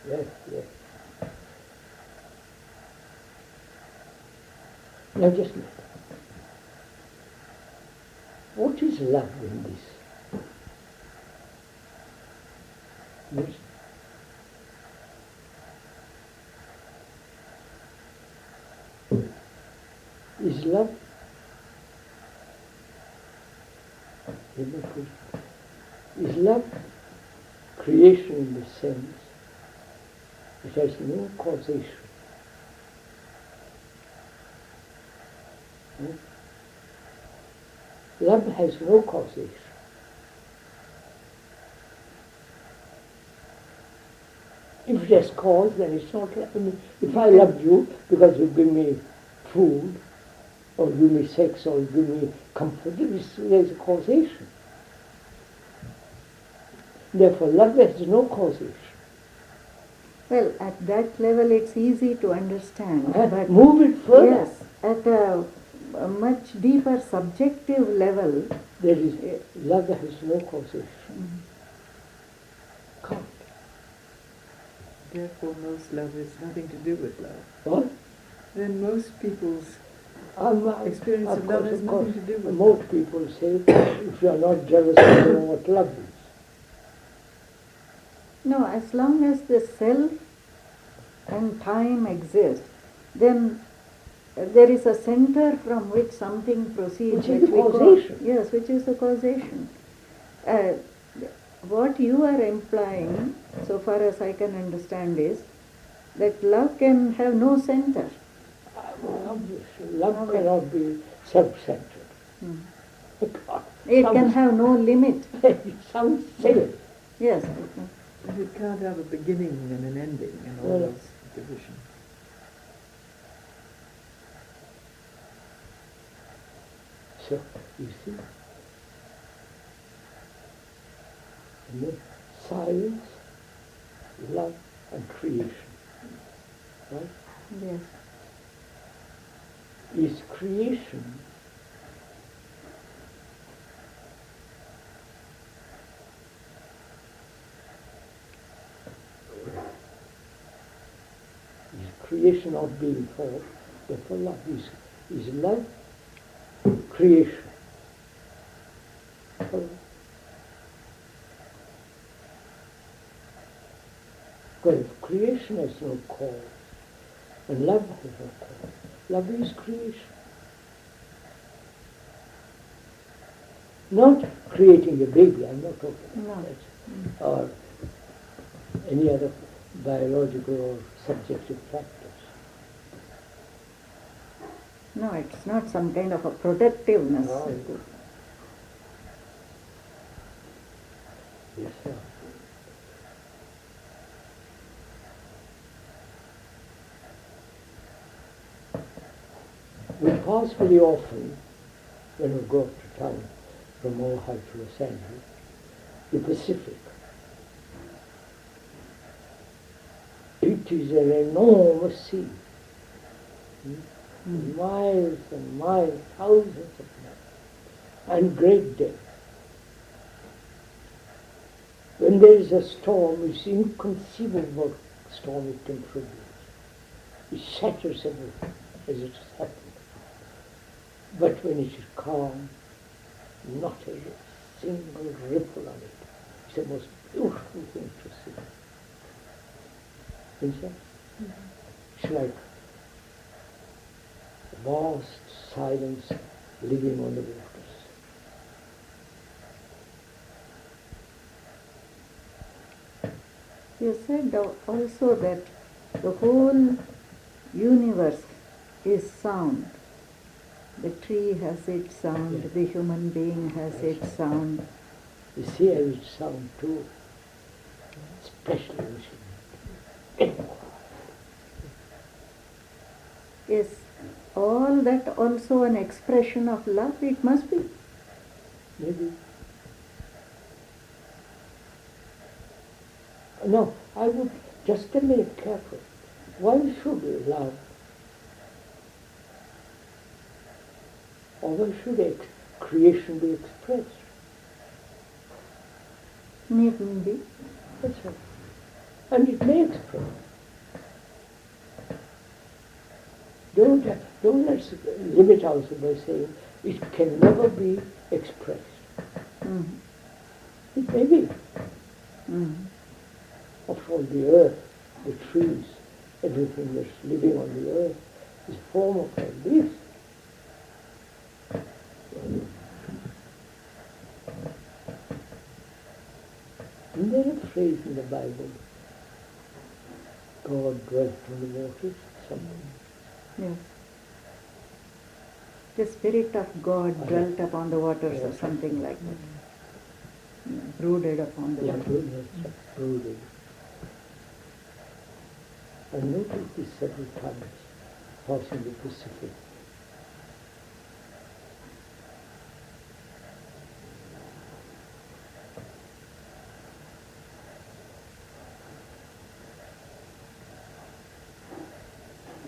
Yes, yes. Now just look. What is love in this? Yes. Is love? Is love creation in the sense it has no causation? Love has no causation. If it has cause, then it's not love. I mean, if I loved you because you give me food, or give me sex, or give me comfort, there's a causation. Therefore, love has no causation. Well, at that level it's easy to understand. But move it further. Yes, at a much deeper subjective level, There is love has no causation. Can't. Therefore, most love has nothing to do with love. What? Then most people's experience of of love course, has of nothing course. to do with Most people say, if you are not jealous, you don't know what love is. no, as long as the self and time exist, then there is a center from which something proceeds. Which is the we call- causation. Yes, which is the causation. What you are implying, so far as I can understand, is that love can have no center. Love cannot be self-centered. It can have no limit. It sounds silly. Yes. And it can't have a beginning and an ending and all No. those divisions. So, you see, and then silence, love, and creation. Right? Yes. Is creation not being for, but for love. Is love creation? For love. Well, if creation has no cause, and love has no cause, love is creation. Not creating a baby, I'm not talking about that, or any other biological or subjective factors. No, it's not some kind of a protectiveness. No. Yes, sir. We pass very often, when we go up to town, from Ohio to Los Angeles, the Pacific. It is an enormous sea. Miles and miles, thousands of miles, and great depth. When there is a storm, it's inconceivable what storm it can produce. It shatters everything as it has happened. But when it is calm, not a single ripple on it. It's the most beautiful thing to see. Isn't it? It's like vast silence living on the waters. You said also that the whole universe is sound. The tree has its sound, the human being has its sound. The sea has its sound too, especially when Is all that also an expression of love? It must be. maybe. No, I would just a minute careful. Why should love, or why should creation be expressed? Needn't be. That's right. And it may express. Don't let's limit ourselves by saying it can never be expressed. It may be. After all, the earth, the trees, everything that's living on the earth is a form of like this. Isn't there a phrase in the Bible, God dwelt on the waters, something? Yes. The Spirit of God dwelt upon the waters or something like that. Brooded upon the waters. Brooded. I noticed this several times, crossing the Pacific.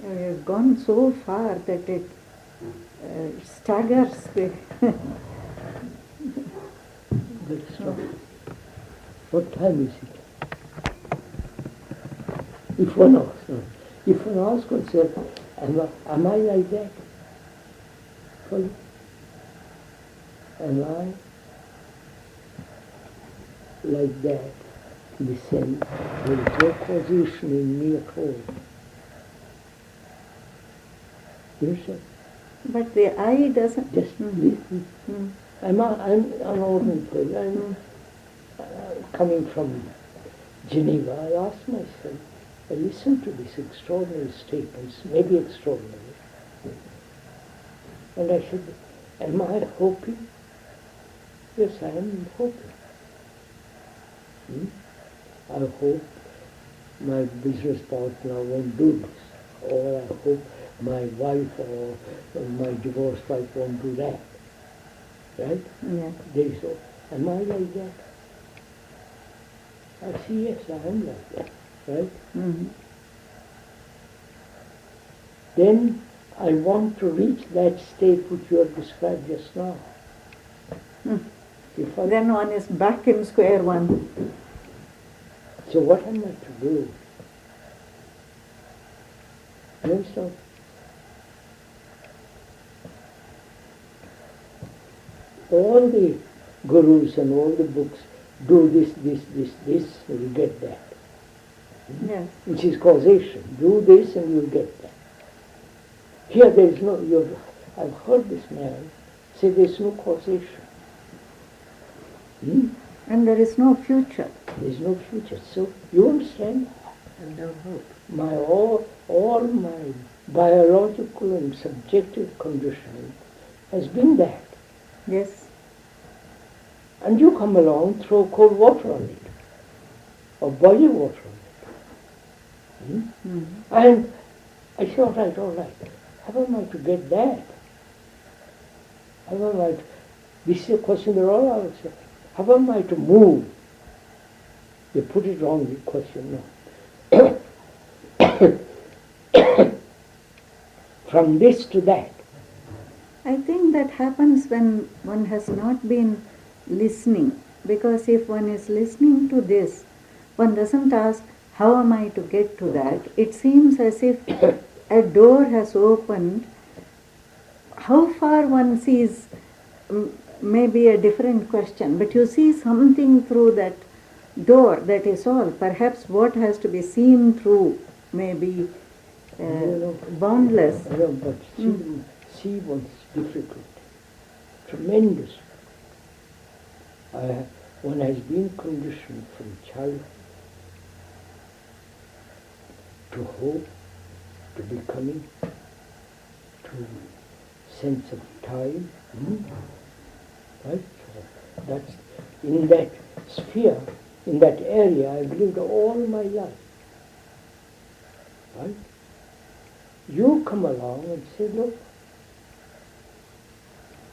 We have gone so far that it staggers the... Let's stop. What time is it? If one asks oneself, am I like that? Follow? Am I like that in the sense there is no causation in me at all? Yes, sir. But the I doesn't... Just listen. I'm an ordinary person. I'm coming from Geneva. I asked myself, I listened to these extraordinary statements, maybe extraordinary, and I said, am I hoping? Yes, I am hoping. I hope my business partner won't do this, or I hope my wife or my divorced wife won't do that. right? Yeah. There is so. Am I like that? I see, yes, I am like that, right? Mm-hmm. Then I want to reach that state which you have described just now. You follow? Then one is back in square one. So what am I to do? You understand? All the gurus and all the books do this, and you get that. Yes. Which is causation. Do this and you'll get that. Here there is no, I've heard this man say there is no causation. And there is no future. There is no future. So you understand? And no hope. All my biological and subjective conditioning has been that. Yes. And you come along, throw cold water on it, or boiling water on it. And I say, all right, how am I to get that? How am I to, this is a question they're all answering. How am I to move? You put it wrong, the question, no. From this to that. I think that happens when one has not been listening. Because if one is listening to this, one doesn't ask, how am I to get to that? It seems as if a door has opened. How far one sees may be a different question, but you see something through that door, that is all. Perhaps what has to be seen through may be boundless. I know, but see one's difficult, tremendous. One has been conditioned from childhood to hope, to becoming, to sense of time. Right? So that's in that sphere, in that area, I've lived all my life. Right? You come along and say, look,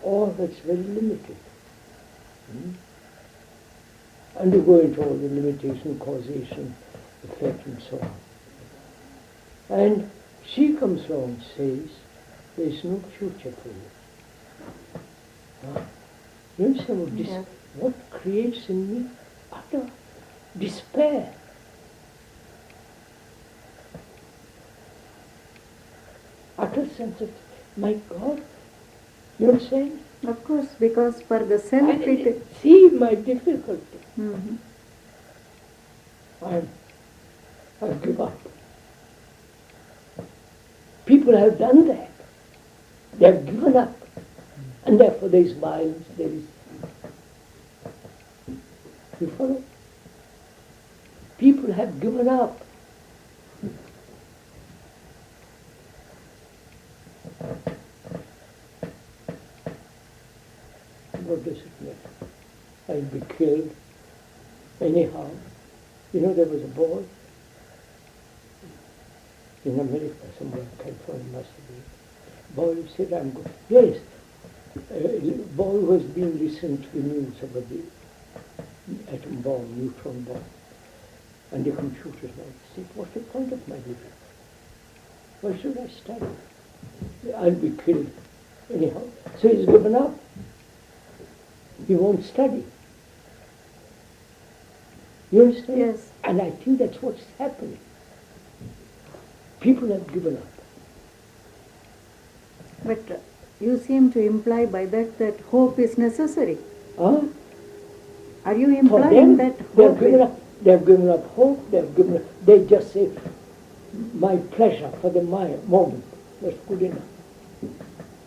all that's very limited. And you go into all the limitation, causation, effect, and so on. And she comes along and says, there is no future for you. You understand what creates in me? Utter despair. Utter sense of, my God, you understand? Of course, because for the self it... See my difficulty. I give up. People have done that. They have given up. And therefore there is violence, there is... You follow? People have given up. What does it matter? I'll be killed anyhow. You know, there was a boy in America, somewhere, California must have been. Boy who said, I'm going. Yes, a boy who has been listening to the news about the atom bomb, neutron bomb, and the computers now. He said, what's the point of my living? Why should I study? I'll be killed anyhow. So he's given up. He won't study. You understand? Yes. And I think that's what's happening. People have given up. But you seem to imply by that hope is necessary. Huh? Are you For implying them, that they've hope given is... up. They've given up hope. They just say, my pleasure for the moment. That's good enough.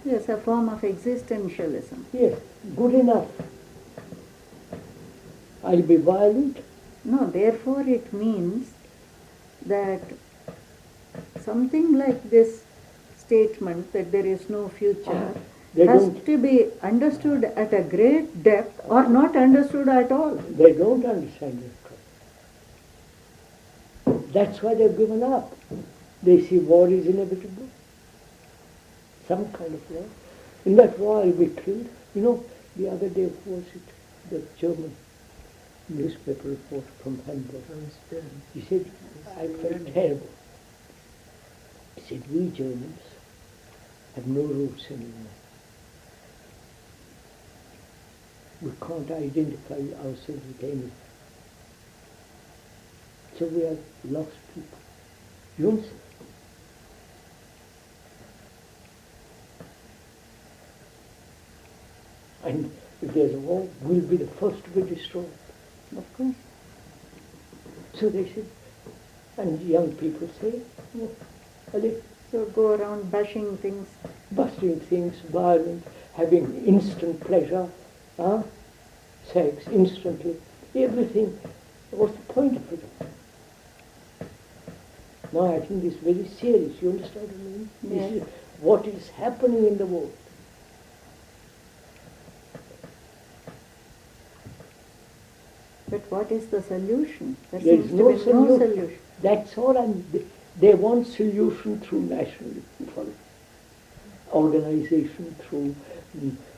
Yes, a form of existentialism. Yes, good enough. I'll be violent. No, therefore it means that something like this statement that there is no future has to be understood at a great depth or not understood at all. They don't understand it. That's why they've given up. They see war is inevitable. Some kind of war. In that war I'll be killed. You know, The other day, was it the German newspaper reporter from Hamburg? He said, I felt terrible. He said, we Germans have no roots anymore. We can't identify ourselves with anything. So we are lost people. You understand? And if there's a war, we'll be the first to be destroyed. Of course. So they said, and young people say, oh, allez, So go around bashing things. busting things, violence, having instant pleasure, sex, instantly, everything. What's the point of it? Now I think this is very serious. You understand what I mean? Yes. This is what is happening in the world. But what is the solution? There There seems is to no be no solution. solution. That's all they want solution through nationalism, you follow? Organization through,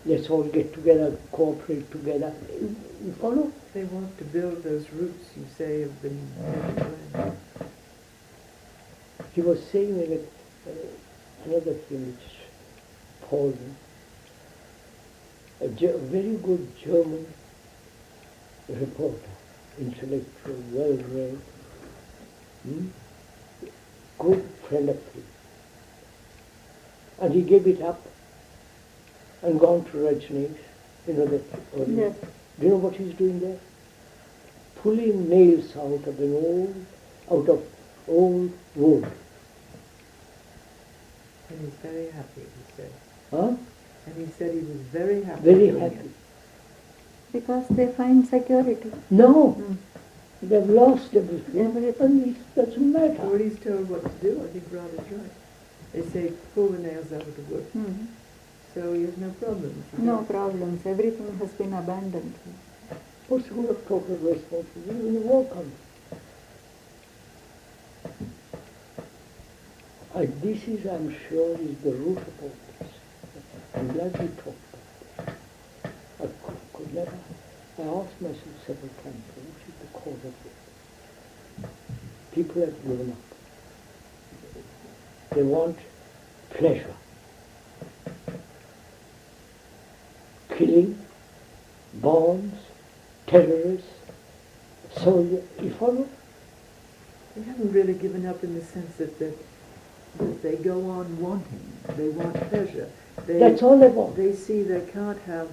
let's all get together, cooperate together. You follow? They want to build those roots, you say, of the Mediterranean. He was saying that another thing which Poland, a very good German reporter, intellectual, well-read, good friend of his. And he gave it up and gone to Rajneesh, you know that. Yes. Do you know what he's doing there? Pulling nails out of old wood. And he's very happy, he said. Huh? And he said he was very happy. Very doing happy. it. Because they find security. No, Mm. they've lost everything. Everything. And it doesn't Well, matter. he's told what to do. I think Radha's right. They say pull the nails out of the wood. Mhm. So he has no problems. No problems. Everything has been abandoned. What's who have total responsibility when the war comes? This is, I'm sure, is the root of all this. I'm glad we talked about this. I could never, I asked myself several times, what is the cause of this? People have given up. They want pleasure. Killing, bombs, terrorists, soldiers. You follow? They haven't really given up in the sense that they go on wanting. They want pleasure. That's all they want. They see they can't have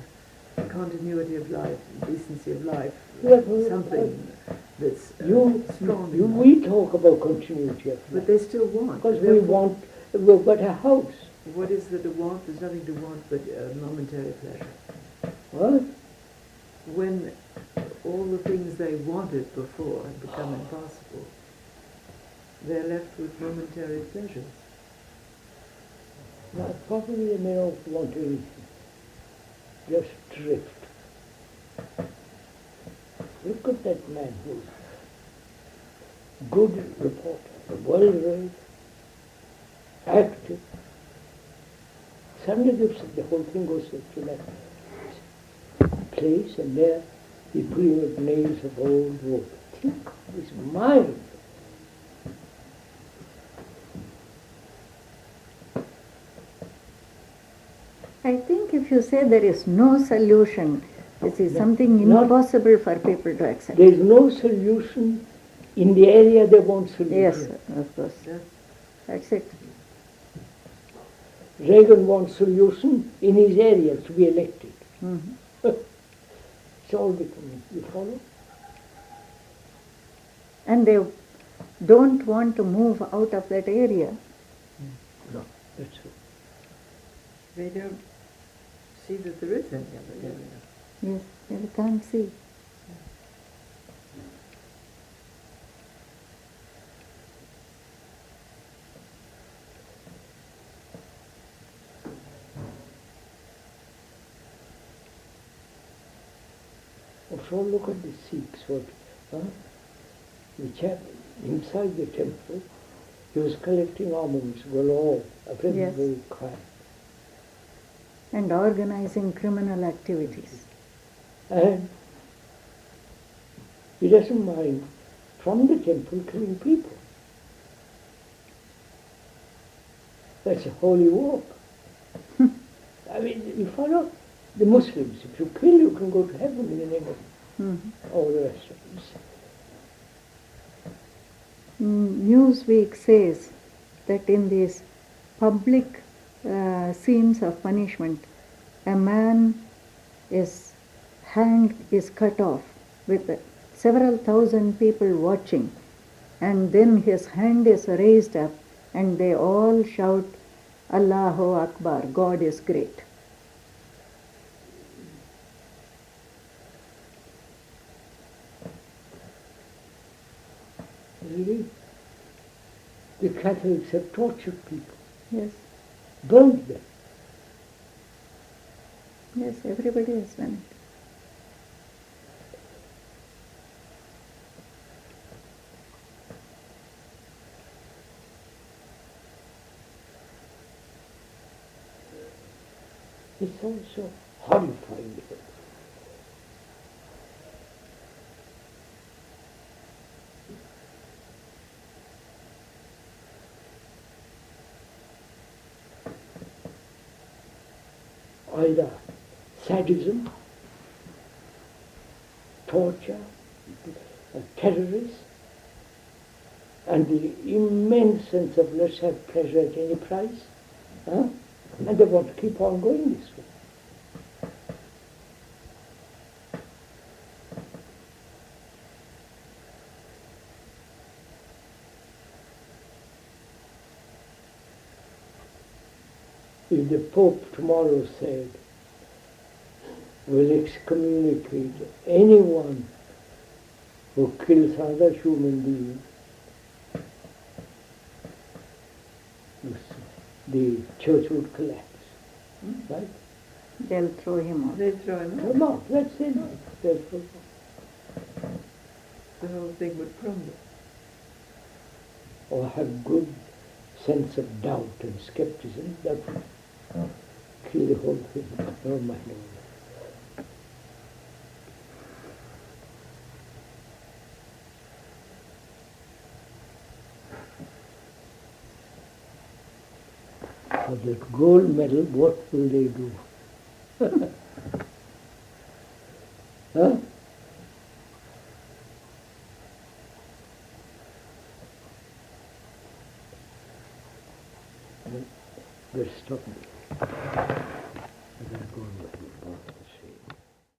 a continuity of life, decency of life, Well, something that's strong. We talk about continuity of But life. they still want. Because we've got a house. What is there to want? There's nothing to want but momentary pleasure. What? When all the things they wanted before have become impossible, they're left with momentary pleasures. Now, probably they may not want anything. Just drift. Look at that man who's good reporter, well-read, active. Suddenly the whole thing goes to that place, and there he pulling with nails of old wood. Think of his mind. I think if you say there is no solution, this is something Not- impossible for people to accept. There is no solution in the area they want solution. Yes, of course. That's it. Reagan wants solution in his area to be elected. Mhm. It's all becoming, you follow? And they don't want to move out of that area. No, that's it. They don't see that there is any other area. Yes, they can't see. So look at the Sikhs, the chap inside the temple, he was collecting armaments, well, all, Yes. very quiet. and organizing criminal activities. And he doesn't mind from the temple killing people. That's a holy walk. I mean, you follow the Muslims. If you kill, you can go to heaven in the name of all the rest of us. Newsweek says that in these public scenes of punishment, a man is hand is cut off with several thousand people watching, and then his hand is raised up and they all shout, Allahu Akbar, God is great. Really? The Catholics have tortured people, Yes, burned them. yes, everybody has done it. It's also horrifying. Either sadism, torture, terrorists, and the immense sense of let's have pleasure at any price. Huh? And they want to keep on going this way. If the Pope tomorrow said, will excommunicate anyone who kills other human beings, the church would collapse. Right? They'll throw him out. They throw him out. Come on, that's it. They'll throw him out. The whole thing would crumble. Or have good sense of doubt and skepticism, that would kill the whole thing. Never mind all that. For the gold medal, what will they do? Huh? Let's stop.